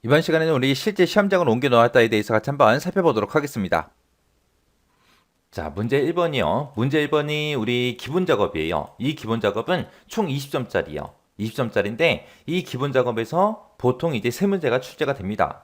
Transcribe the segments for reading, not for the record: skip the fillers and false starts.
이번 시간에는 우리 실제 시험장을 옮겨 놓았다에 대해서 같이 한번 살펴보도록 하겠습니다. 자, 문제 1번이요. 문제 1번이 우리 기본 작업이에요. 이 기본 작업은 총 20점짜리요. 20점짜리인데 이 기본 작업에서 보통 이제 세 문제가 출제가 됩니다.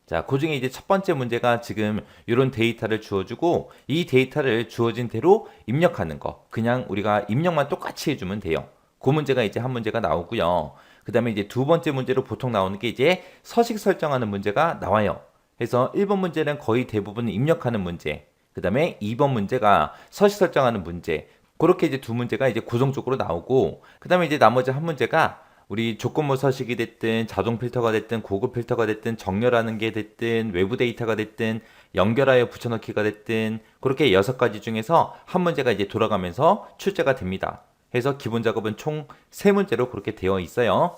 자, 그 중에 이제 첫 번째 문제가 지금 이런 데이터를 주어주고 이 데이터를 주어진 대로 입력하는 거. 그냥 우리가 입력만 똑같이 해주면 돼요. 그 문제가 이제 한 문제가 나오고요. 그 다음에 이제 두 번째 문제로 보통 나오는 게 이제 서식 설정하는 문제가 나와요. 그래서 1번 문제는 거의 대부분 입력하는 문제. 그 다음에 2번 문제가 서식 설정하는 문제. 그렇게 이제 두 문제가 이제 고정적으로 나오고, 그 다음에 이제 나머지 한 문제가 우리 조건부 서식이 됐든 자동 필터가 됐든 고급 필터가 됐든 정렬하는 게 됐든 외부 데이터가 됐든 연결하여 붙여넣기가 됐든 그렇게 6가지 중에서 한 문제가 이제 돌아가면서 출제가 됩니다. 해서 기본 작업은 총 3문제로 그렇게 되어 있어요.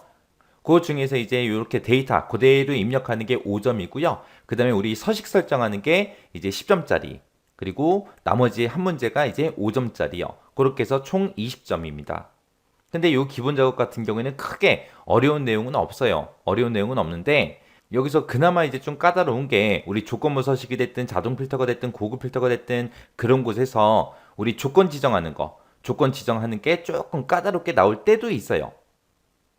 그 중에서 이제 이렇게 데이터 그대로 입력하는 게 5점이고요. 그 다음에 우리 서식 설정하는 게 이제 10점짜리. 그리고 나머지 한 문제가 이제 5점짜리요. 그렇게 해서 총 20점입니다. 근데 이 기본 작업 같은 경우에는 크게 어려운 내용은 없어요. 어려운 내용은 없는데 여기서 그나마 이제 좀 까다로운 게 우리 조건부 서식이 됐든 자동 필터가 됐든 고급 필터가 됐든 그런 곳에서 우리 조건 지정하는 거, 조건 지정하는 게 조금 까다롭게 나올 때도 있어요.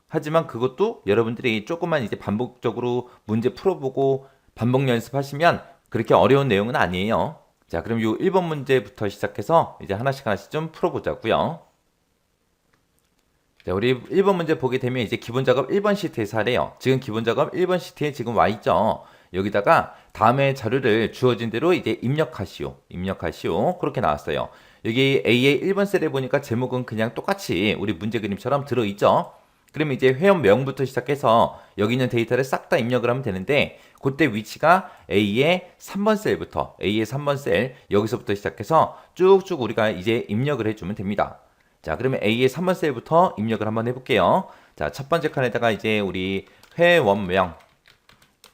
하지만 그것도 여러분들이 조금만 이제 반복적으로 문제 풀어보고 반복 연습하시면 그렇게 어려운 내용은 아니에요. 자, 그럼 이 1번 문제부터 시작해서 이제 하나씩 하나씩 좀 풀어보자고요. 자, 우리 1번 문제 보게 되면 이제 기본 작업 1번 시트에서 하래요. 지금 기본 작업 1번 시트에 지금 와 있죠. 여기다가 다음에 자료를 주어진 대로 이제 입력하시오. 입력하시오. 그렇게 나왔어요. 여기 A의 1번 셀에 보니까 제목은 그냥 똑같이 우리 문제 그림처럼 들어있죠. 그러면 이제 회원명부터 시작해서 여기 있는 데이터를 싹 다 입력을 하면 되는데 그때 위치가 A의 3번 셀부터 A의 3번 셀 여기서부터 시작해서 쭉쭉 우리가 이제 입력을 해주면 됩니다. 자, 그러면 A의 3번 셀부터 입력을 한번 해볼게요. 자, 첫 번째 칸에다가 이제 우리 회원명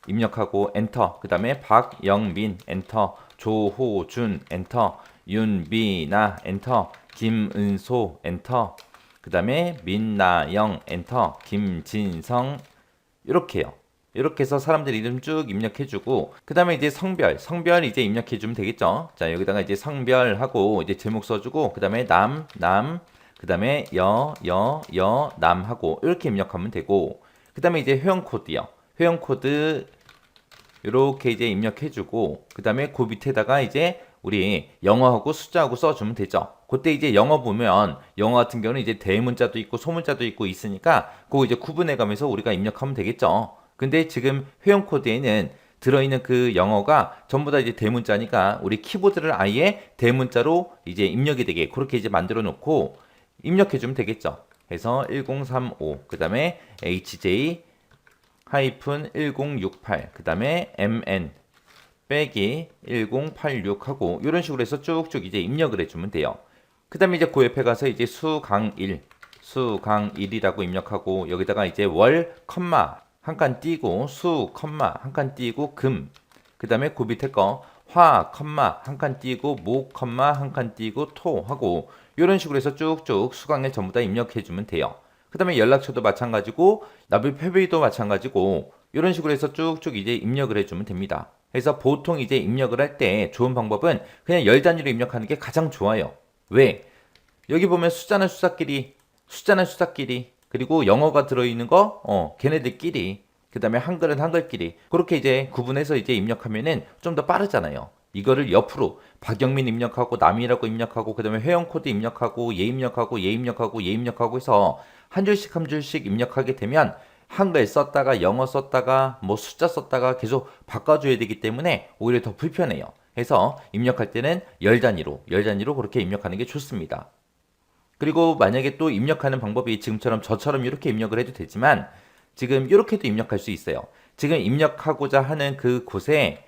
입력하고 엔터. 그 다음에 박영민 엔터. 조호준 엔터. 윤비나 엔터. 김은소 엔터. 그 다음에 민나영 엔터. 김진성 이렇게요. 이렇게 해서 사람들 이름 쭉 입력해주고 그 다음에 이제 성별 이제 입력해주면 되겠죠. 자, 여기다가 이제 성별하고 이제 제목 써주고 그 다음에 남 그 다음에 남하고 이렇게 입력하면 되고 그 다음에 이제 회원 코드요. 회원 코드 이렇게 이제 입력해주고 그 다음에 그 밑에다가 이제 우리 영어하고 숫자하고 써주면 되죠. 그때 이제 영어 보면 영어 같은 경우는 이제 대문자도 있고 소문자도 있고 있으니까 그거 이제 구분해가면서 우리가 입력하면 되겠죠. 근데 지금 회원 코드에는 들어있는 그 영어가 전부 다 이제 대문자니까 우리 키보드를 아예 대문자로 이제 입력이 되게 그렇게 이제 만들어 놓고 입력해주면 되겠죠. 그래서 1035, 그 다음에 HJ-1068, 그 다음에 MN 빼기 1086 하고 이런 식으로 해서 쭉쭉 이제 입력을 해주면 돼요. 그 다음에 이제 그 옆에 가서 이제 수강일이라고 입력하고 여기다가 이제 월, 컴마 한 칸 띄고 수, 컴마 한 칸 띄고 금, 그 다음에 그 밑에 거 화, 컴마 한 칸 띄고 목, 컴마 한 칸 띄고 토 하고 이런 식으로 해서 쭉쭉 수강일 전부 다 입력해주면 돼요. 그 다음에 연락처도 마찬가지고 납입 회비도 마찬가지고 이런 식으로 해서 쭉쭉 이제 입력을 해주면 됩니다. 그래서 보통 이제 입력을 할 때 좋은 방법은 그냥 열 단위로 입력하는 게 가장 좋아요. 왜? 여기 보면 숫자는 숫자끼리 그리고 영어가 들어있는 거 걔네들끼리 그 다음에 한글은 한글끼리 그렇게 이제 구분해서 이제 입력하면은 좀 더 빠르잖아요. 이거를 옆으로 박영민 입력하고 남이라고 입력하고 그 다음에 회원 코드 입력하고 얘 입력하고 얘 입력하고 얘 입력하고 해서 한 줄씩 한 줄씩 입력하게 되면 한글 썼다가 영어 썼다가 뭐 숫자 썼다가 계속 바꿔줘야 되기 때문에 오히려 더 불편해요. 해서 입력할 때는 열 단위로 그렇게 입력하는 게 좋습니다. 그리고 만약에 또 입력하는 방법이 지금처럼 저처럼 이렇게 입력을 해도 되지만 지금 이렇게도 입력할 수 있어요. 지금 입력하고자 하는 그 곳에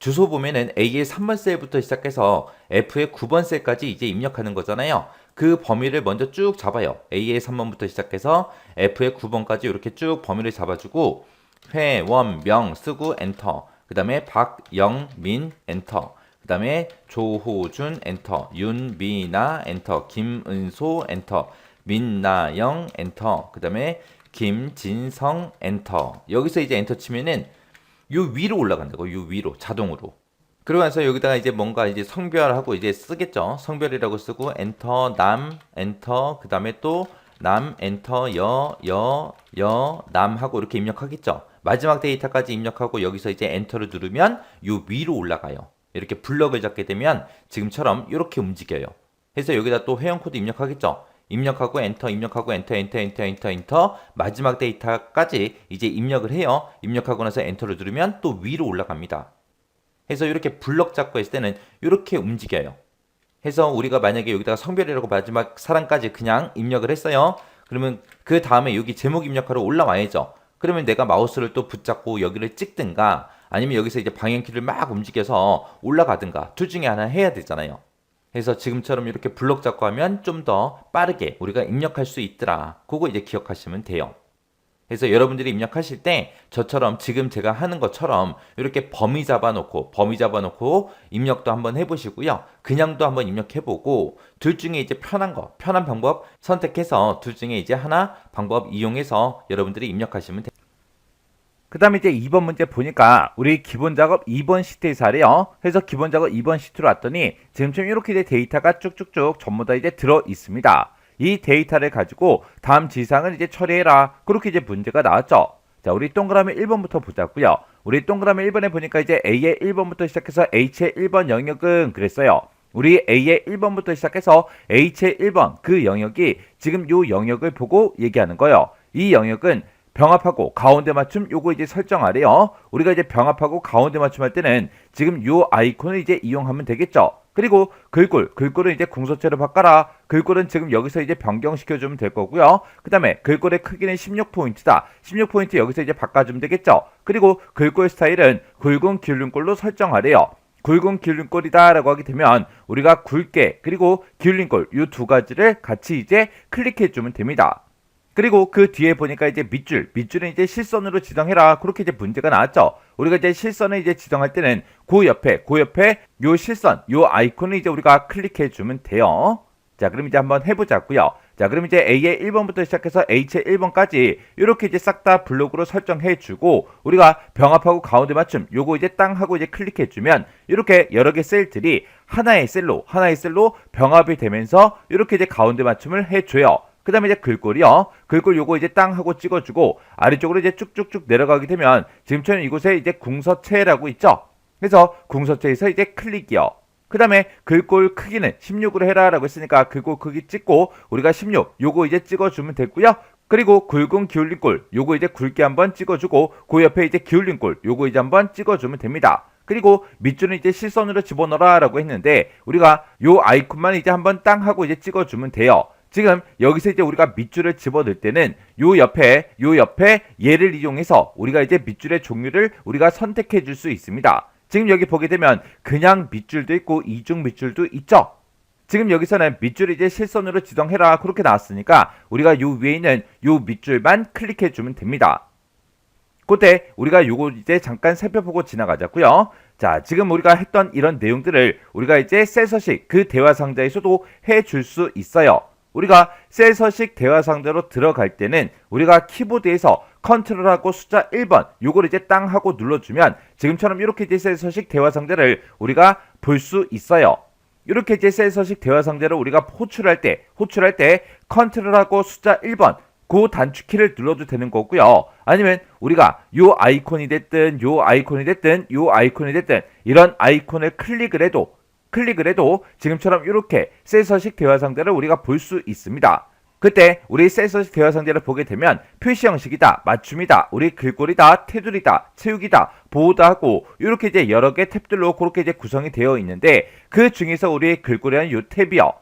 주소 보면은 A의 3번 셀부터 시작해서 F의 9번 셀까지 이제 입력하는 거잖아요. 그 범위를 먼저 쭉 잡아요. A의 3번부터 시작해서 F의 9번까지 이렇게 쭉 범위를 잡아주고 회원명 쓰고 엔터. 그 다음에 박영민 엔터. 그 다음에 조호준 엔터. 윤비나 엔터. 김은소 엔터. 민나영 엔터. 그 다음에 김진성 엔터. 여기서 이제 엔터 치면은 요 위로 올라간다고. 요 위로 자동으로. 그러고 나서 여기다가 이제 뭔가 이제 성별하고 이제 쓰겠죠. 성별이라고 쓰고 엔터 남 엔터 그다음에 또 남 엔터 여 남 하고 이렇게 입력하겠죠. 마지막 데이터까지 입력하고 여기서 이제 엔터를 누르면 요 위로 올라가요. 이렇게 블럭을 잡게 되면 지금처럼 이렇게 움직여요. 그래서 여기다 또 회원 코드 입력하겠죠. 입력하고 엔터 입력하고 엔터 마지막 데이터까지 이제 입력을 해요. 입력하고 나서 엔터를 누르면 또 위로 올라갑니다. 해서 이렇게 블럭 잡고 했을 때는 이렇게 움직여요. 해서 우리가 만약에 여기다가 성별이라고 마지막 사람까지 그냥 입력을 했어요. 그러면 그 다음에 여기 제목 입력하러 올라와야죠. 그러면 내가 마우스를 또 붙잡고 여기를 찍든가 아니면 여기서 이제 방향키를 막 움직여서 올라가든가 둘 중에 하나 해야 되잖아요. 그래서 지금처럼 이렇게 블럭 잡고 하면 좀 더 빠르게 우리가 입력할 수 있더라. 그거 이제 기억하시면 돼요. 그래서 여러분들이 입력하실 때 저처럼 지금 제가 하는 것처럼 이렇게 범위 잡아놓고 입력도 한번 해보시고요. 그냥도 한번 입력해보고 둘 중에 이제 편한 방법 선택해서 둘 중에 이제 하나 방법 이용해서 여러분들이 입력하시면 돼요. 그 다음에 이제 2번 문제 보니까 우리 기본 작업 2번 시트에서 하래요. 그래서 기본 작업 2번 시트로 왔더니 지금쯤 이렇게 이제 데이터가 쭉쭉쭉 전부 다 이제 들어 있습니다. 이 데이터를 가지고 다음 지상을 이제 처리해라. 그렇게 이제 문제가 나왔죠. 자, 우리 동그라미 1번부터 보자고요. 우리 동그라미 1번에 보니까 이제 A의 1번부터 시작해서 H의 1번 영역은 그랬어요. 우리 A의 1번부터 시작해서 H의 1번 그 영역이 지금 요 영역을 보고 얘기하는 거예요. 이 영역은 병합하고 가운데 맞춤 요거 이제 설정하래요. 우리가 이제 병합하고 가운데 맞춤 할 때는 지금 요 아이콘을 이제 이용하면 되겠죠. 그리고 글꼴은 이제 궁서체로 바꿔라. 글꼴은 지금 여기서 이제 변경시켜주면 될 거고요. 그 다음에 글꼴의 크기는 16포인트다. 16포인트 여기서 이제 바꿔주면 되겠죠. 그리고 글꼴 스타일은 굵은 기울림꼴로 설정하래요. 굵은 기울림꼴이다 라고 하게 되면 우리가 굵게 그리고 기울림꼴 이 두 가지를 같이 이제 클릭해주면 됩니다. 그리고 그 뒤에 보니까 이제 밑줄은 이제 실선으로 지정해라. 그렇게 이제 문제가 나왔죠. 우리가 이제 실선을 이제 지정할 때는 그 옆에 요 실선, 요 아이콘을 이제 우리가 클릭해 주면 돼요. 자, 그럼 이제 한번 해보자고요. 자, 그럼 이제 A의 1번부터 시작해서 H의 1번까지 이렇게 이제 싹 다 블록으로 설정해 주고 우리가 병합하고 가운데 맞춤 요거 이제 땅 하고 이제 클릭해 주면 이렇게 여러 개 셀들이 하나의 셀로 병합이 되면서 이렇게 이제 가운데 맞춤을 해 줘요. 그 다음에 이제 글꼴이요. 글꼴 요거 이제 땅 하고 찍어주고 아래쪽으로 이제 쭉쭉쭉 내려가게 되면 지금처럼 이곳에 이제 궁서체라고 있죠. 그래서 궁서체에서 이제 클릭이요. 그 다음에 글꼴 크기는 16으로 해라 라고 했으니까 글꼴 크기 찍고 우리가 16 요거 이제 찍어주면 됐고요. 그리고 굵은 기울림꼴 요거 이제 굵게 한번 찍어주고 그 옆에 이제 기울림꼴 요거 이제 한번 찍어주면 됩니다. 그리고 밑줄은 이제 실선으로 집어넣어라 라고 했는데 우리가 요 아이콘만 이제 한번 땅 하고 이제 찍어주면 돼요. 지금 여기서 이제 우리가 밑줄을 집어넣을 때는 요 옆에 얘를 이용해서 우리가 이제 밑줄의 종류를 우리가 선택해 줄 수 있습니다. 지금 여기 보게 되면 그냥 밑줄도 있고 이중 밑줄도 있죠. 지금 여기서는 밑줄을 이제 실선으로 지정해라 그렇게 나왔으니까 우리가 요 위에 있는 요 밑줄만 클릭해 주면 됩니다. 그때 우리가 요거 이제 잠깐 살펴보고 지나가자고요. 자, 지금 우리가 했던 이런 내용들을 우리가 이제 셀 서식 그 대화 상자에서도 해 줄 수 있어요. 우리가 셀 서식 대화 상자로 들어갈 때는 우리가 키보드에서 컨트롤하고 숫자 1번 요걸 이제 땅 하고 눌러주면 지금처럼 이렇게 이제 셀 서식 대화 상자를 우리가 볼 수 있어요. 이렇게 이제 셀 서식 대화 상자를 우리가 호출할 때 컨트롤하고 숫자 1번 그 단축키를 눌러도 되는 거고요. 아니면 우리가 요 아이콘이 됐든 이런 아이콘을 클릭을 해도 지금처럼 이렇게 셀 서식 대화 상자를 우리가 볼 수 있습니다. 그때 우리 셀 서식 대화 상자를 보게 되면 표시 형식이다, 맞춤이다, 우리 글꼴이다, 테두리다, 채우기다, 보호다 하고 이렇게 이제 여러 개 탭들로 그렇게 이제 구성이 되어 있는데 그 중에서 우리 글꼴이라는 요 탭이요.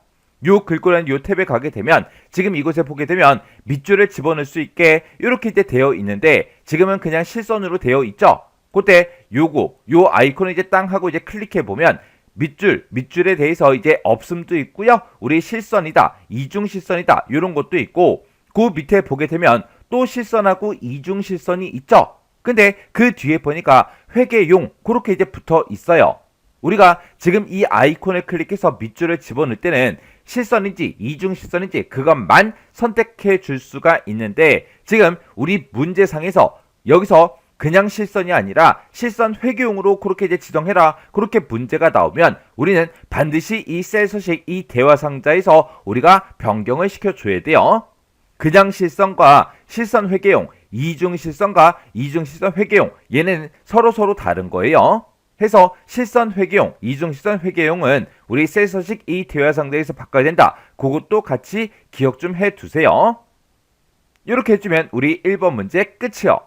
요 글꼴이라는 요 탭에 가게 되면 지금 이곳에 보게 되면 밑줄을 집어넣을 수 있게 이렇게 이제 되어 있는데 지금은 그냥 실선으로 되어 있죠. 그때 요 아이콘을 이제 땅 하고 이제 클릭해 보면 밑줄에 대해서 이제 없음도 있고요. 우리 실선이다, 이중 실선이다 이런 것도 있고 그 밑에 보게 되면 또 실선하고 이중 실선이 있죠. 근데 그 뒤에 보니까 회계용 그렇게 이제 붙어 있어요. 우리가 지금 이 아이콘을 클릭해서 밑줄을 집어넣을 때는 실선인지 이중실선인지 그것만 선택해 줄 수가 있는데 지금 우리 문제상에서 여기서 그냥 실선이 아니라 실선 회계용으로 그렇게 이제 지정해라 그렇게 문제가 나오면 우리는 반드시 이 셀 서식 이 대화 상자에서 우리가 변경을 시켜줘야 돼요. 그냥 실선과 실선 회계용, 이중 실선과 이중 실선 회계용 얘는 서로 다른 거예요. 해서 실선 회계용, 이중 실선 회계용은 우리 셀 서식 이 대화 상자에서 바꿔야 된다. 그것도 같이 기억 좀 해두세요. 이렇게 해주면 우리 1번 문제 끝이요.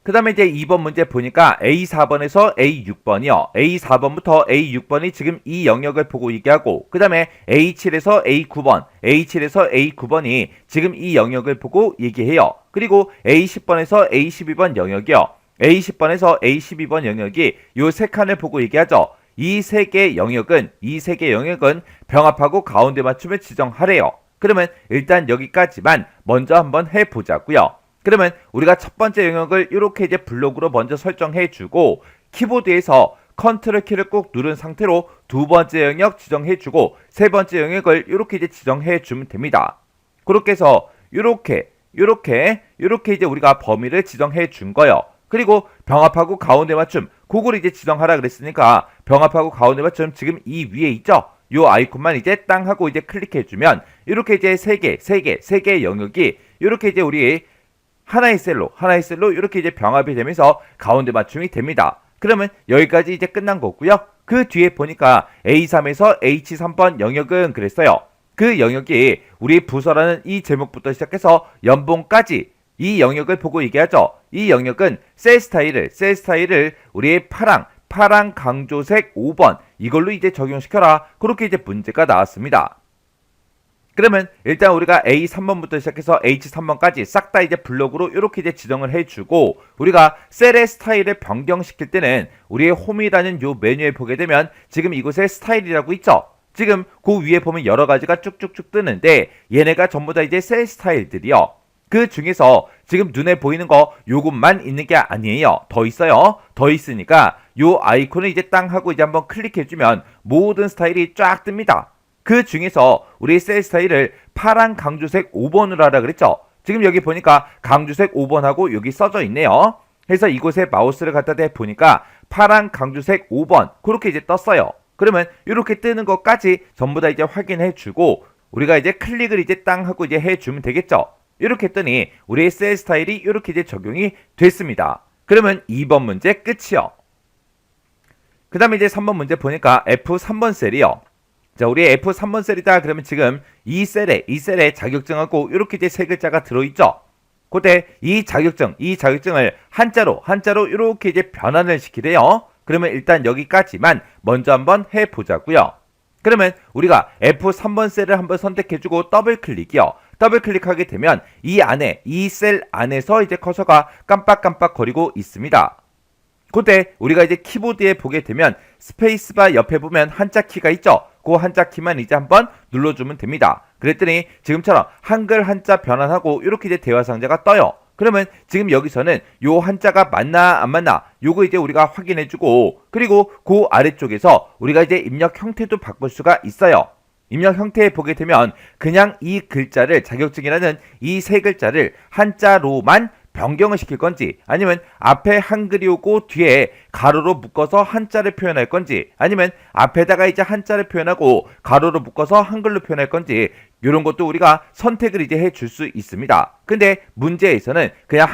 그 다음에 이제 2번 문제 보니까 A4번에서 A6번이요. A4번부터 A6번이 지금 이 영역을 보고 얘기하고 그 다음에 A7에서 A9번, A7에서 A9번이 지금 이 영역을 보고 얘기해요. 그리고 A10번에서 A12번 영역이요. A10번에서 A12번 영역이 요 세 칸을 보고 얘기하죠. 이 세 개 영역은 병합하고 가운데 맞춤을 지정하래요. 그러면 일단 여기까지만 먼저 한번 해보자고요. 그러면 우리가 첫 번째 영역을 이렇게 이제 블록으로 먼저 설정해 주고 키보드에서 컨트롤 키를 꾹 누른 상태로 두 번째 영역 지정해 주고 세 번째 영역을 이렇게 이제 지정해 주면 됩니다. 그렇게 해서 이렇게 이제 우리가 범위를 지정해 준 거예요. 그리고 병합하고 가운데 맞춤 그걸 이제 지정하라 그랬으니까 병합하고 가운데 맞춤 지금 이 위에 있죠? 요 아이콘만 이제 땅 하고 이제 클릭해 주면 이렇게 이제 세 개 영역이 이렇게 이제 우리 하나의 셀로 이렇게 이제 병합이 되면서 가운데 맞춤이 됩니다. 그러면 여기까지 이제 끝난 거고요. 그 뒤에 보니까 A3에서 H3번 영역은 그랬어요. 그 영역이 우리 부서라는 이 제목부터 시작해서 연봉까지 이 영역을 보고 얘기하죠. 이 영역은 셀 스타일을 우리의 파랑 강조색 5번 이걸로 이제 적용시켜라. 그렇게 이제 문제가 나왔습니다. 그러면 일단 우리가 A3번부터 시작해서 H3번까지 싹 다 이제 블록으로 이렇게 이제 지정을 해주고 우리가 셀의 스타일을 변경시킬 때는 우리의 홈이라는 요 메뉴에 보게 되면 지금 이곳에 스타일이라고 있죠. 지금 그 위에 보면 여러 가지가 쭉쭉쭉 뜨는데 얘네가 전부 다 이제 셀 스타일들이요. 그 중에서 지금 눈에 보이는 거 요것만 있는 게 아니에요. 더 있어요. 더 있으니까 요 아이콘을 이제 땅 하고 이제 한번 클릭해주면 모든 스타일이 쫙 뜹니다. 그 중에서 우리 셀 스타일을 파란 강조색 5번으로 하라 그랬죠. 지금 여기 보니까 강조색 5번하고 여기 써져 있네요. 그래서 이곳에 마우스를 갖다 대 보니까 파란 강조색 5번 그렇게 이제 떴어요. 그러면 이렇게 뜨는 것까지 전부 다 이제 확인해 주고 우리가 이제 클릭을 이제 땅 하고 이제 해 주면 되겠죠. 이렇게 했더니 우리의 셀 스타일이 이렇게 이제 적용이 됐습니다. 그러면 2번 문제 끝이요. 그 다음에 이제 3번 문제 보니까 F3번 셀이요. 자, 우리 F3번 셀이다 그러면 지금 이 셀에 자격증하고 이렇게 이제 세 글자가 들어있죠. 그때 이 자격증을 한자로 이렇게 이제 변환을 시키래요. 그러면 일단 여기까지만 먼저 한번 해보자고요. 그러면 우리가 F3번 셀을 한번 선택해주고 더블 클릭이요. 더블 클릭하게 되면 이 안에 이 셀 안에서 이제 커서가 깜빡깜빡 거리고 있습니다. 그때 우리가 이제 키보드에 보게 되면 스페이스바 옆에 보면 한자 키가 있죠. 그 한자 키만 이제 한번 눌러주면 됩니다. 그랬더니 지금처럼 한글 한자 변환하고 이렇게 이제 대화 상자가 떠요. 그러면 지금 여기서는 요 한자가 맞나 안 맞나 요거 이제 우리가 확인해주고 그리고 그 아래쪽에서 우리가 이제 입력 형태도 바꿀 수가 있어요. 입력 형태에 보게 되면 그냥 이 글자를 자격증이라는 이 세 글자를 한자로만 변경을 시킬 건지 아니면 앞에 한글이 오고 뒤에 가로로 묶어서 한자를 표현할 건지 아니면 앞에다가 이제 한자를 표현하고 가로로 묶어서 한글로 표현할 건지 이런 것도 우리가 선택을 이제 해줄 수 있습니다. 근데 문제에서는 그냥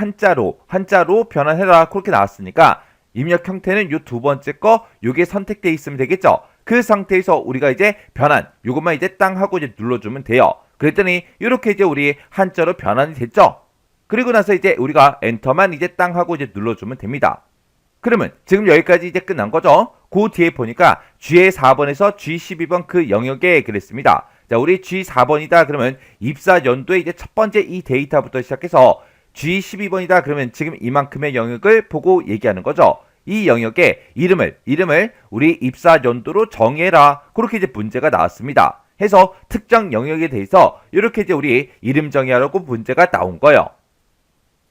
한자로 변환해라 그렇게 나왔으니까 입력 형태는 요 두 번째 거 요게 선택되어 있으면 되겠죠. 그 상태에서 우리가 이제 변환 요것만 이제 땅 하고 이제 눌러주면 돼요. 그랬더니 이렇게 이제 우리 한자로 변환이 됐죠. 그리고 나서 이제 우리가 엔터만 이제 땅 하고 이제 눌러주면 됩니다. 그러면 지금 여기까지 이제 끝난 거죠. 그 뒤에 보니까 G4번에서 G12번 그 영역에 그랬습니다. 자, 우리 G4번이다 그러면 입사 연도에 이제 첫 번째 이 데이터부터 시작해서 G12번이다 그러면 지금 이만큼의 영역을 보고 얘기하는 거죠. 이 영역의 이름을 우리 입사 연도로 정해라. 그렇게 이제 문제가 나왔습니다. 해서 특정 영역에 대해서 이렇게 이제 우리 이름 정의하라고 문제가 나온 거예요.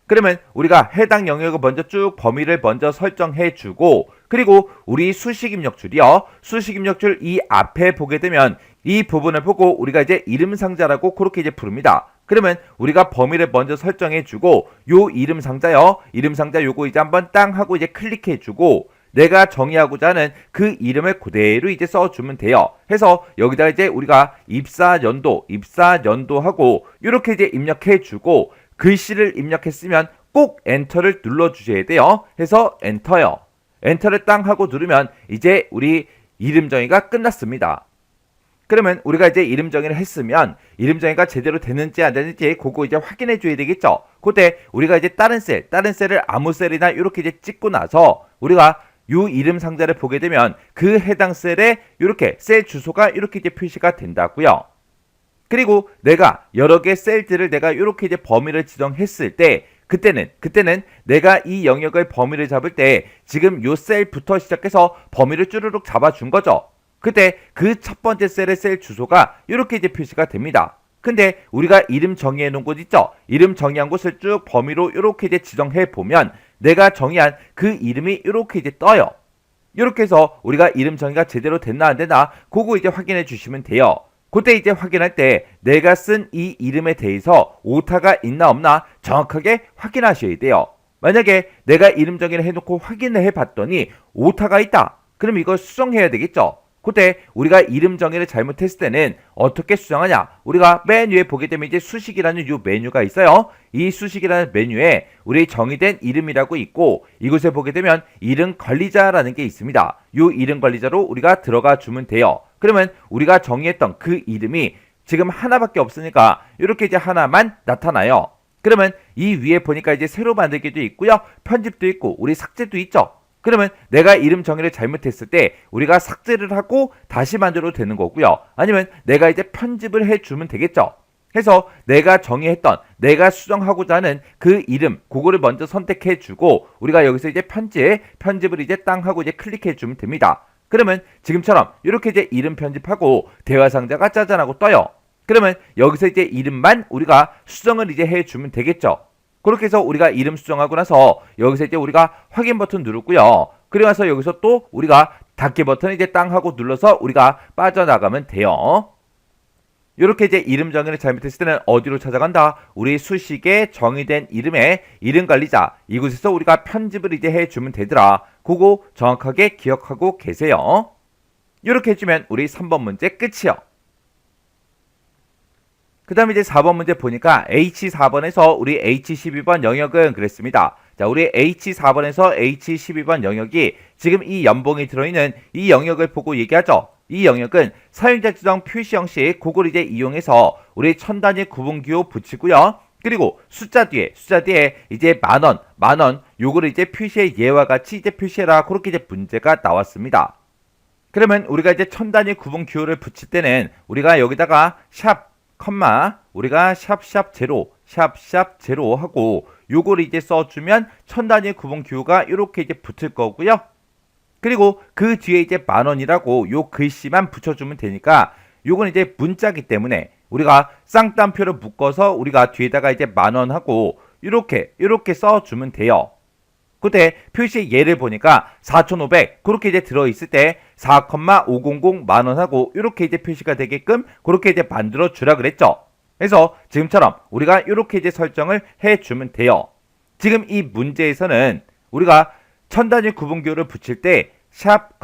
그러면 우리가 해당 영역을 먼저 쭉 범위를 먼저 설정해 주고 그리고 우리 수식 입력줄이요. 수식 입력줄 이 앞에 보게 되면 이 부분을 보고 우리가 이제 이름 상자라고 그렇게 이제 부릅니다. 그러면 우리가 범위를 먼저 설정해 주고 요 이름 상자요. 이름 상자 요거 이제 한번 땅 하고 이제 클릭해 주고 내가 정의하고자 하는 그 이름을 그대로 이제 써주면 돼요. 해서 여기다가 이제 우리가 입사 연도 하고 이렇게 이제 입력해 주고 글씨를 입력했으면 꼭 엔터를 눌러 주셔야 돼요. 해서 엔터요. 엔터를 땅 하고 누르면 이제 우리 이름 정의가 끝났습니다. 그러면 우리가 이제 이름 정의를 했으면 이름 정의가 제대로 되는지 안 되는지 그거 이제 확인해 줘야 되겠죠. 그때 우리가 이제 다른 셀을 아무 셀이나 이렇게 이제 찍고 나서 우리가 요 이름 상자를 보게 되면 그 해당 셀에 이렇게 셀 주소가 이렇게 이제 표시가 된다고요. 그리고 내가 여러 개 셀들을 내가 이렇게 이제 범위를 지정했을 때 그때는 내가 이 영역의 범위를 잡을 때 지금 요 셀부터 시작해서 범위를 쭈르륵 잡아준 거죠. 그때 그 첫 번째 셀의 셀 주소가 이렇게 이제 표시가 됩니다. 근데 우리가 이름 정의해 놓은 곳 있죠? 이름 정의한 곳을 쭉 범위로 이렇게 이제 지정해 보면 내가 정의한 그 이름이 이렇게 이제 떠요. 이렇게 해서 우리가 이름 정의가 제대로 됐나 안 됐나 그거 이제 확인해 주시면 돼요. 그때 이제 확인할 때 내가 쓴 이 이름에 대해서 오타가 있나 없나 정확하게 확인하셔야 돼요. 만약에 내가 이름 정의를 해놓고 확인을 해봤더니 오타가 있다. 그럼 이걸 수정해야 되겠죠. 그때 우리가 이름 정의를 잘못했을 때는 어떻게 수정하냐? 우리가 맨 위에 보게 되면 이제 수식이라는 요 메뉴가 있어요. 이 수식이라는 메뉴에 우리 정의된 이름이라고 있고 이곳에 보게 되면 이름 관리자라는 게 있습니다. 요 이름 관리자로 우리가 들어가 주면 돼요. 그러면 우리가 정의했던 그 이름이 지금 하나밖에 없으니까 이렇게 이제 하나만 나타나요. 그러면 이 위에 보니까 이제 새로 만들기도 있고요. 편집도 있고 우리 삭제도 있죠. 그러면 내가 이름 정의를 잘못했을 때 우리가 삭제를 하고 다시 만들어도 되는 거고요. 아니면 내가 이제 편집을 해주면 되겠죠. 해서 내가 정의했던 내가 수정하고자 하는 그 이름 그거를 먼저 선택해주고 우리가 여기서 이제 편집을 이제 땅 하고 이제 클릭해주면 됩니다. 그러면 지금처럼 이렇게 이제 이름 편집하고 대화 상자가 짜잔하고 떠요. 그러면 여기서 이제 이름만 우리가 수정을 이제 해주면 되겠죠. 그렇게 해서 우리가 이름 수정하고 나서 여기서 이제 우리가 확인 버튼 누르고요. 그리고 나서 여기서 또 우리가 닫기 버튼 이제 땅 하고 눌러서 우리가 빠져나가면 돼요. 이렇게 이제 이름 정의를 잘못했을 때는 어디로 찾아간다? 우리 수식에 정의된 이름의 이름 관리자 이곳에서 우리가 편집을 이제 해주면 되더라. 그거 정확하게 기억하고 계세요. 이렇게 해주면 우리 3번 문제 끝이요. 그 다음에 이제 4번 문제 보니까 H4번에서 우리 H12번 영역은 그랬습니다. 자, 우리 H4번에서 H12번 영역이 지금 이 연봉이 들어있는 이 영역을 보고 얘기하죠. 이 영역은 사용자 지정 표시 형식 그걸 이제 이용해서 우리 천 단위 구분기호 붙이고요. 그리고 숫자 뒤에 이제 만원 요거를 이제 표시해 예와 같이 이제 표시해라 그렇게 이제 문제가 나왔습니다. 그러면 우리가 이제 천 단위 구분 기호를 붙일 때는 우리가 여기다가 샵 우리가 샵샵 제로 하고 요거를 이제 써주면 천 단위 구분 기호가 이렇게 이제 붙을 거고요. 그리고 그 뒤에 이제 만원이라고 요 글씨만 붙여주면 되니까 요건 이제 문자기 때문에 우리가 쌍따옴표를 묶어서 우리가 뒤에다가 이제 만원하고 이렇게 써주면 돼요. 그때 표시 예를 보니까 4,500 그렇게 이제 들어있을 때 4,500 만원하고 이렇게 이제 표시가 되게끔 그렇게 이제 만들어 주라 그랬죠. 그래서 지금처럼 우리가 이렇게 이제 설정을 해주면 돼요. 지금 이 문제에서는 우리가 천 단위 구분기호를 붙일 때 샵,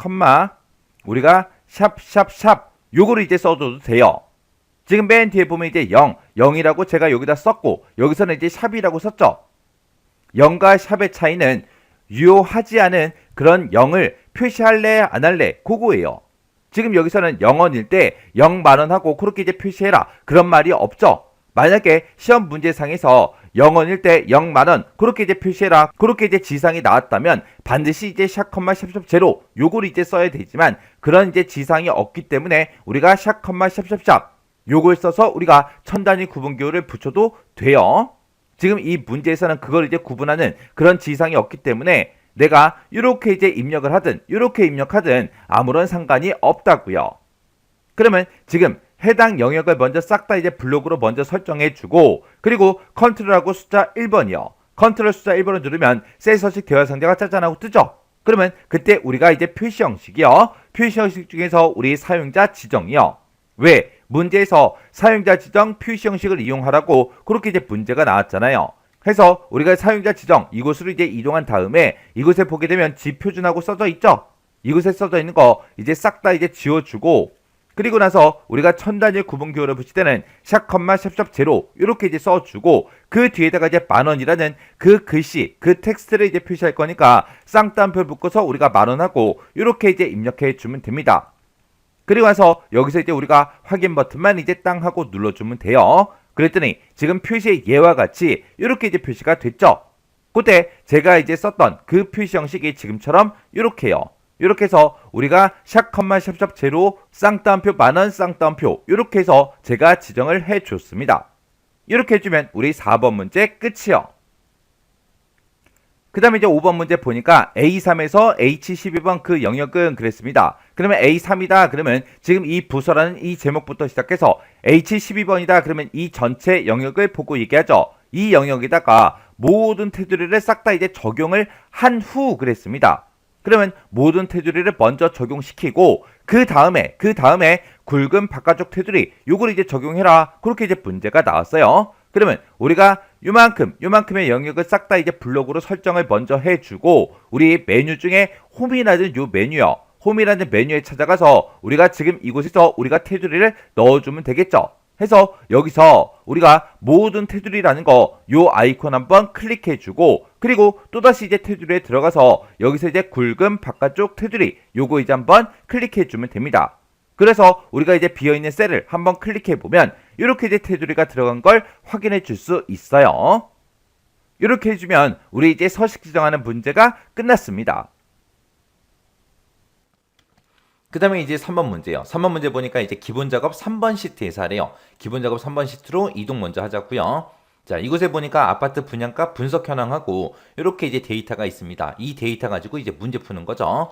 우리가 샵 요거를 이제 써줘도 돼요. 지금 맨 뒤에 보면 이제 0이라고 제가 여기다 썼고 여기서는 이제 샵이라고 썼죠. 0과 샵의 차이는 유효하지 않은 그런 0을 표시할래 안 할래 그거예요. 지금 여기서는 0원일 때 0만원 하고 그렇게 이제 표시해라 그런 말이 없죠. 만약에 시험 문제상에서 0원일 때 0만원 그렇게 이제 표시해라 그렇게 이제 지상이 나왔다면 반드시 이제 샵, 제로 요거를 이제 써야 되지만 그런 이제 지상이 없기 때문에 우리가 샵, 요걸 써서 우리가 천 단위 구분기호를 붙여도 돼요. 지금 이 문제에서는 그걸 이제 구분하는 그런 지상이 없기 때문에 내가 이렇게 이제 입력을 하든 이렇게 입력하든 아무런 상관이 없다고요. 그러면 지금 해당 영역을 먼저 싹 다 이제 블록으로 먼저 설정해 주고 그리고 컨트롤하고 숫자 1번이요. 컨트롤 숫자 1번을 누르면 셀 서식 대화 상자가 짜잔하고 뜨죠. 그러면 그때 우리가 이제 표시 형식이요. 표시 형식 중에서 우리 사용자 지정이요. 왜? 문제에서 사용자 지정 표시 형식을 이용하라고 그렇게 이제 문제가 나왔잖아요. 해서 우리가 사용자 지정 이곳으로 이제 이동한 다음에 이곳에 보게 되면 지표준하고 써져 있죠? 이곳에 써져 있는 거 이제 싹 다 이제 지워주고 그리고 나서 우리가 천 단위 구분 기호를 붙일 때는 샵 컴마 샵샵 제로 이렇게 이제 써주고 그 뒤에다가 이제 만원이라는 그 글씨 그 텍스트를 이제 표시할 거니까 쌍따옴표 묶어서 우리가 만원하고 이렇게 이제 입력해 주면 됩니다. 그리고 나서 여기서 이제 우리가 확인 버튼만 이제 땅 하고 눌러주면 돼요. 그랬더니 지금 표시의 예와 같이 이렇게 이제 표시가 됐죠. 그때 제가 이제 썼던 그 표시 형식이 지금처럼 이렇게요. 이렇게 해서 우리가 샵 컴마 샵샵 제로 쌍따옴표 만원 쌍따옴표 이렇게 해서 제가 지정을 해줬습니다. 이렇게 해주면 우리 4번 문제 끝이요. 그 다음에 이제 5번 문제 보니까 A3에서 H12번 그 영역은 그랬습니다. 그러면 A3이다 그러면 지금 이 부서라는 이 제목부터 시작해서 H12번이다 그러면 이 전체 영역을 보고 얘기하죠. 이 영역에다가 모든 테두리를 싹 다 이제 적용을 한 후 그랬습니다. 그러면 모든 테두리를 먼저 적용시키고 그 다음에 굵은 바깥쪽 테두리 요걸 이제 적용해라 그렇게 이제 문제가 나왔어요. 그러면 우리가 요만큼의 영역을 싹 다 이제 블록으로 설정을 먼저 해주고 우리 메뉴 중에 홈이라는 요 메뉴요. 홈이라는 메뉴에 찾아가서 우리가 지금 이곳에서 우리가 테두리를 넣어주면 되겠죠. 해서 여기서 우리가 모든 테두리라는 거 요 아이콘 한번 클릭해주고 그리고 또다시 이제 테두리에 들어가서 여기서 이제 굵은 바깥쪽 테두리 요거 이제 한번 클릭해주면 됩니다. 그래서 우리가 이제 비어있는 셀을 한번 클릭해보면 이렇게 이제 테두리가 들어간 걸 확인해 줄 수 있어요. 이렇게 해주면 우리 이제 서식 지정하는 문제가 끝났습니다. 그 다음에 이제 3번 문제요. 3번 문제 보니까 이제 기본 작업 3번 시트에서 하래요. 기본 작업 3번 시트로 이동 먼저 하자고요. 자, 이곳에 보니까 아파트 분양가 분석 현황하고 이렇게 이제 데이터가 있습니다. 이 데이터 가지고 이제 문제 푸는 거죠.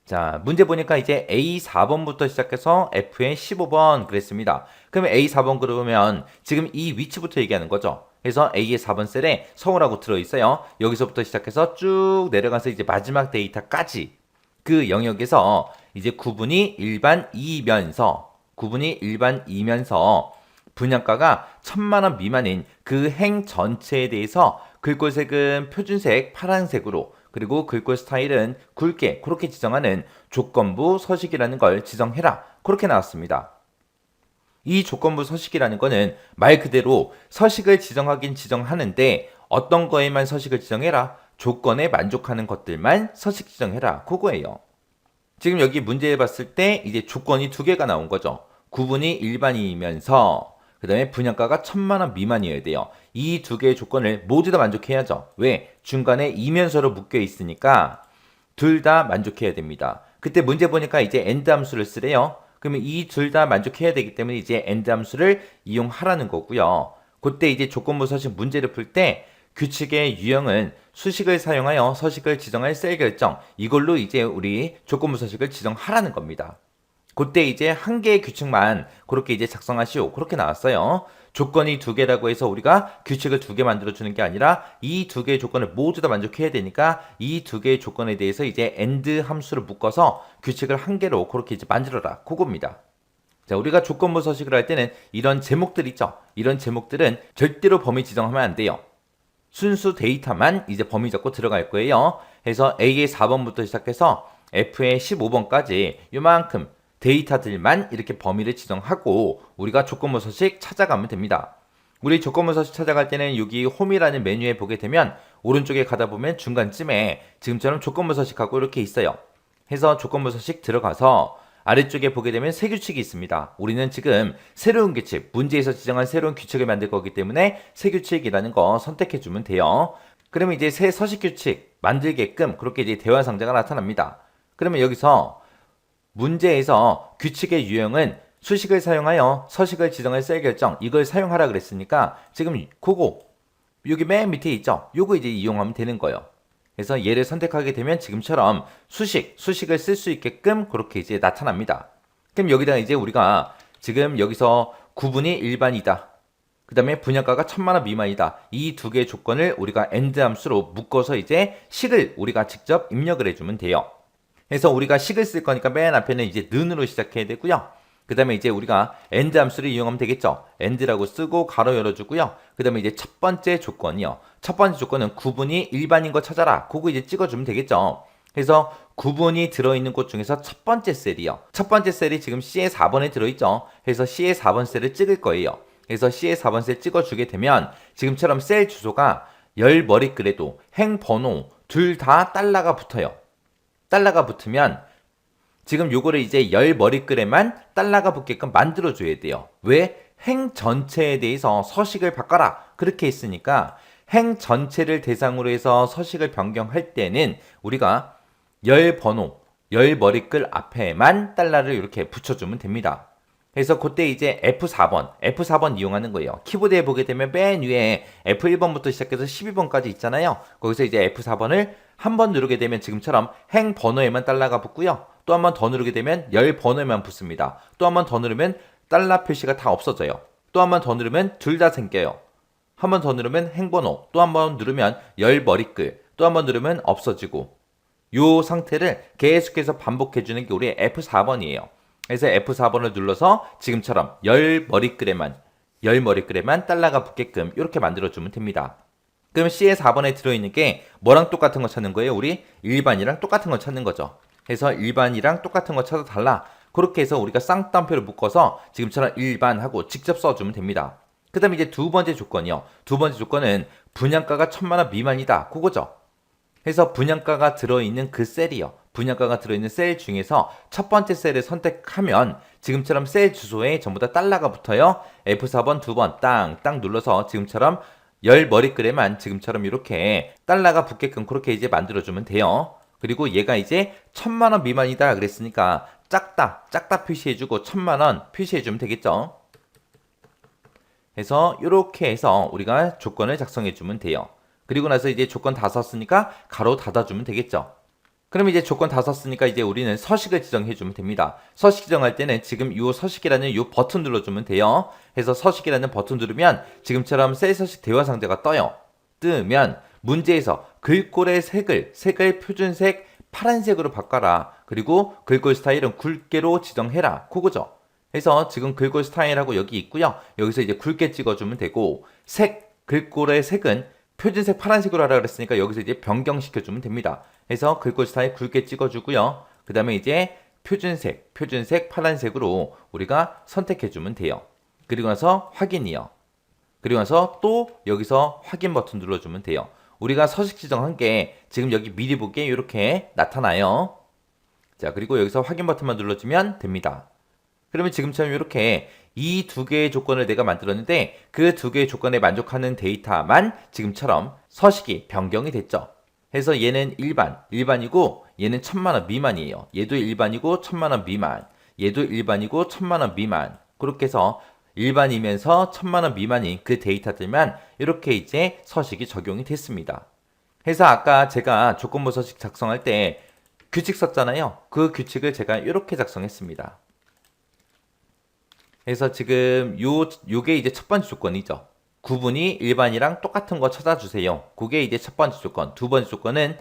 자, 문제 보니까 이제 A4번부터 시작해서 F의 15번 그랬습니다. 그러면 A4번 그러면 지금 이 위치부터 얘기하는 거죠. 그래서 A의 4번 셀에 서울하고 들어있어요. 여기서부터 시작해서 쭉 내려가서 이제 마지막 데이터까지 그 영역에서 이제 구분이 일반 2면서 분양가가 1,000만원 미만인 그 행 전체에 대해서 글꼴색은 표준색 파란색으로 그리고 글꼴 스타일은 굵게 그렇게 지정하는 조건부 서식이라는 걸 지정해라 그렇게 나왔습니다. 이 조건부 서식이라는 거는 말 그대로 서식을 지정하긴 지정하는데 어떤 거에만 서식을 지정해라 조건에 만족하는 것들만 서식 지정해라 그거예요. 지금 여기 문제에 봤을 때 이제 조건이 두 개가 나온 거죠. 구분이 일반이면서 그 다음에 분양가가 1,000만원 미만이어야 돼요. 이 두 개의 조건을 모두 다 만족해야죠. 왜? 중간에 이면서로 묶여 있으니까 둘 다 만족해야 됩니다. 그때 문제 보니까 이제 AND 함수를 쓰래요. 그러면 이 둘 다 만족해야 되기 때문에 이제 AND 함수를 이용하라는 거고요. 그때 이제 조건부 서식 문제를 풀 때 규칙의 유형은 수식을 사용하여 서식을 지정할 셀 결정 이걸로 이제 우리 조건부 서식을 지정하라는 겁니다. 그때 이제 한 개의 규칙만 그렇게 이제 작성하시오 그렇게 나왔어요. 조건이 두 개라고 해서 우리가 규칙을 두 개 만들어 주는 게 아니라 이 두 개의 조건을 모두 다 만족해야 되니까 이 두 개의 조건에 대해서 이제 AND 함수를 묶어서 규칙을 한 개로 그렇게 이제 만들어라 그겁니다. 자, 우리가 조건부 서식을 할 때는 이런 제목들 있죠. 이런 제목들은 절대로 범위 지정하면 안 돼요. 순수 데이터만 이제 범위 잡고 들어갈 거예요. 그래서 A의 4번부터 시작해서 F의 15번까지 요만큼 데이터들만 이렇게 범위를 지정하고 우리가 조건부 서식 찾아가면 됩니다. 우리 조건부 서식 찾아갈 때는 여기 홈이라는 메뉴에 보게 되면 오른쪽에 가다 보면 중간쯤에 지금처럼 조건부 서식하고 이렇게 있어요. 해서 조건부 서식 들어가서 아래쪽에 보게 되면 새 규칙이 있습니다. 우리는 지금 새로운 규칙, 문제에서 지정한 새로운 규칙을 만들 거기 때문에 새 규칙이라는 거 선택해 주면 돼요. 그러면 이제 새 서식 규칙 만들게끔 그렇게 이제 대화 상자가 나타납니다. 그러면 여기서 문제에서 규칙의 유형은 수식을 사용하여 서식을 지정할 셀 결정 이걸 사용하라 그랬으니까 지금 그거 여기 맨 밑에 있죠? 요거 이제 이용하면 되는 거예요. 그래서 얘를 선택하게 되면 지금처럼 수식을 쓸 수 있게끔 그렇게 이제 나타납니다. 그럼 여기다가 이제 우리가 지금 여기서 구분이 일반이다. 그 다음에 분양가가 1,000만원 미만이다. 이 두 개의 조건을 우리가 AND 함수로 묶어서 이제 식을 우리가 직접 입력을 해주면 돼요. 그래서 우리가 식을 쓸 거니까 맨 앞에는 이제 는으로 시작해야 되고요. 그 다음에 이제 우리가 AND 함수를 이용하면 되겠죠. AND라고 쓰고 가로 열어주고요. 그 다음에 이제 첫 번째 조건이요. 첫 번째 조건은 구분이 일반인 거 찾아라. 그거 이제 찍어주면 되겠죠. 그래서 구분이 들어있는 곳 중에서 첫 번째 셀이요. 첫 번째 셀이 지금 C의 4번에 들어있죠. 그래서 C의 4번 셀을 찍을 거예요. 그래서 C의 4번 셀 찍어주게 되면 지금처럼 셀 주소가 열 머리글에도 행 번호 둘 다 달러가 붙어요. 달러가 붙으면 지금 요거를 이제 열 머리글에만 달러가 붙게끔 만들어줘야 돼요. 왜? 행 전체에 대해서 서식을 바꿔라. 그렇게 했으니까 행 전체를 대상으로 해서 서식을 변경할 때는 우리가 열 번호, 열 머리글 앞에만 달러를 이렇게 붙여주면 됩니다. 그래서 그때 이제 F4번 이용하는 거예요. 키보드에 보게 되면 맨 위에 F1번부터 시작해서 12번까지 있잖아요. 거기서 이제 F4번을 한 번 누르게 되면 지금처럼 행 번호에만 달러가 붙고요. 또 한 번 더 누르게 되면 열 번호에만 붙습니다. 또 한 번 더 누르면 달러 표시가 다 없어져요. 또 한 번 더 누르면 둘 다 생겨요. 한 번 더 누르면 행번호, 또 한 번 누르면 열 머리글, 또 한 번 누르면 없어지고 이 상태를 계속해서 반복해주는 게 우리 F4번이에요. 그래서 F4번을 눌러서 지금처럼 열 머리글에만 달러가 붙게끔 이렇게 만들어주면 됩니다. 그럼 C의 4번에 들어있는 게 뭐랑 똑같은 거 찾는 거예요? 우리 일반이랑 똑같은 거 찾는 거죠. 그래서 일반이랑 똑같은 거 찾아달라. 그렇게 해서 우리가 쌍따옴표를 묶어서 지금처럼 일반하고 직접 써주면 됩니다. 그 다음에 이제 두 번째 조건이요. 두 번째 조건은 분양가가 1,000만 원 미만이다. 그거죠. 그래서 분양가가 들어있는 그 셀이요. 분양가가 들어있는 셀 중에서 첫 번째 셀을 선택하면 지금처럼 셀 주소에 전부 다 달러가 붙어요. F4번 두 번 땅 눌러서 지금처럼 열 머리글에만 지금처럼 이렇게 달러가 붙게끔 그렇게 이제 만들어주면 돼요. 그리고 얘가 이제 1,000만 원 미만이다 그랬으니까 작다 표시해주고 1,000만 원 표시해주면 되겠죠. 그래서 이렇게 해서 우리가 조건을 작성해주면 돼요. 그리고 나서 이제 조건 다 썼으니까 가로 닫아주면 되겠죠. 그럼 이제 조건 다 썼으니까 이제 우리는 서식을 지정해주면 됩니다. 서식 지정할 때는 지금 이 서식이라는 이 버튼 눌러주면 돼요. 그래서 서식이라는 버튼 누르면 지금처럼 셀 서식 대화 상자가 떠요. 뜨면 문제에서 글꼴의 색을 표준색 파란색으로 바꿔라. 그리고 글꼴 스타일은 굵게로 지정해라. 그거죠. 그래서 지금 글꼴 스타일하고 여기 있고요. 여기서 이제 굵게 찍어주면 되고 글꼴의 색은 표준색 파란색으로 하라 그랬으니까 여기서 이제 변경시켜주면 됩니다. 그래서 글꼴 스타일 굵게 찍어주고요. 그 다음에 이제 표준색 파란색으로 우리가 선택해주면 돼요. 그리고 나서 확인이요. 그리고 나서 또 여기서 확인 버튼 눌러주면 돼요. 우리가 서식 지정한 게 지금 여기 미리 보기에 이렇게 나타나요. 자, 그리고 여기서 확인 버튼만 눌러주면 됩니다. 그러면 지금처럼 이렇게 이 두 개의 조건을 내가 만들었는데 그 두 개의 조건에 만족하는 데이터만 지금처럼 서식이 변경이 됐죠. 그래서 얘는 일반이고 얘는 1,000만 원 미만이에요. 얘도 일반이고 1,000만 원 미만, 얘도 일반이고 1,000만 원 미만. 그렇게 해서 일반이면서 1,000만 원 미만인 그 데이터들만 이렇게 이제 서식이 적용이 됐습니다. 그래서 아까 제가 조건부 서식 작성할 때 규칙 썼잖아요. 그 규칙을 제가 이렇게 작성했습니다. 그래서 지금 요게 이제 첫 번째 조건이죠. 구분이 일반이랑 똑같은 거 찾아주세요. 그게 이제 첫 번째 조건. 두 번째 조건은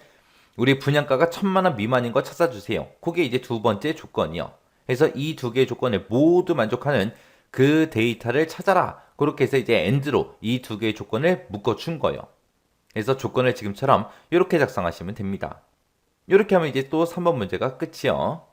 우리 분양가가 1,000만 원 미만인 거 찾아주세요. 그게 이제 두 번째 조건이요. 그래서 이 두 개의 조건에 모두 만족하는 그 데이터를 찾아라. 그렇게 해서 이제 AND로 이 두 개의 조건을 묶어준 거예요. 그래서 조건을 지금처럼 이렇게 작성하시면 됩니다. 이렇게 하면 이제 또 3번 문제가 끝이요.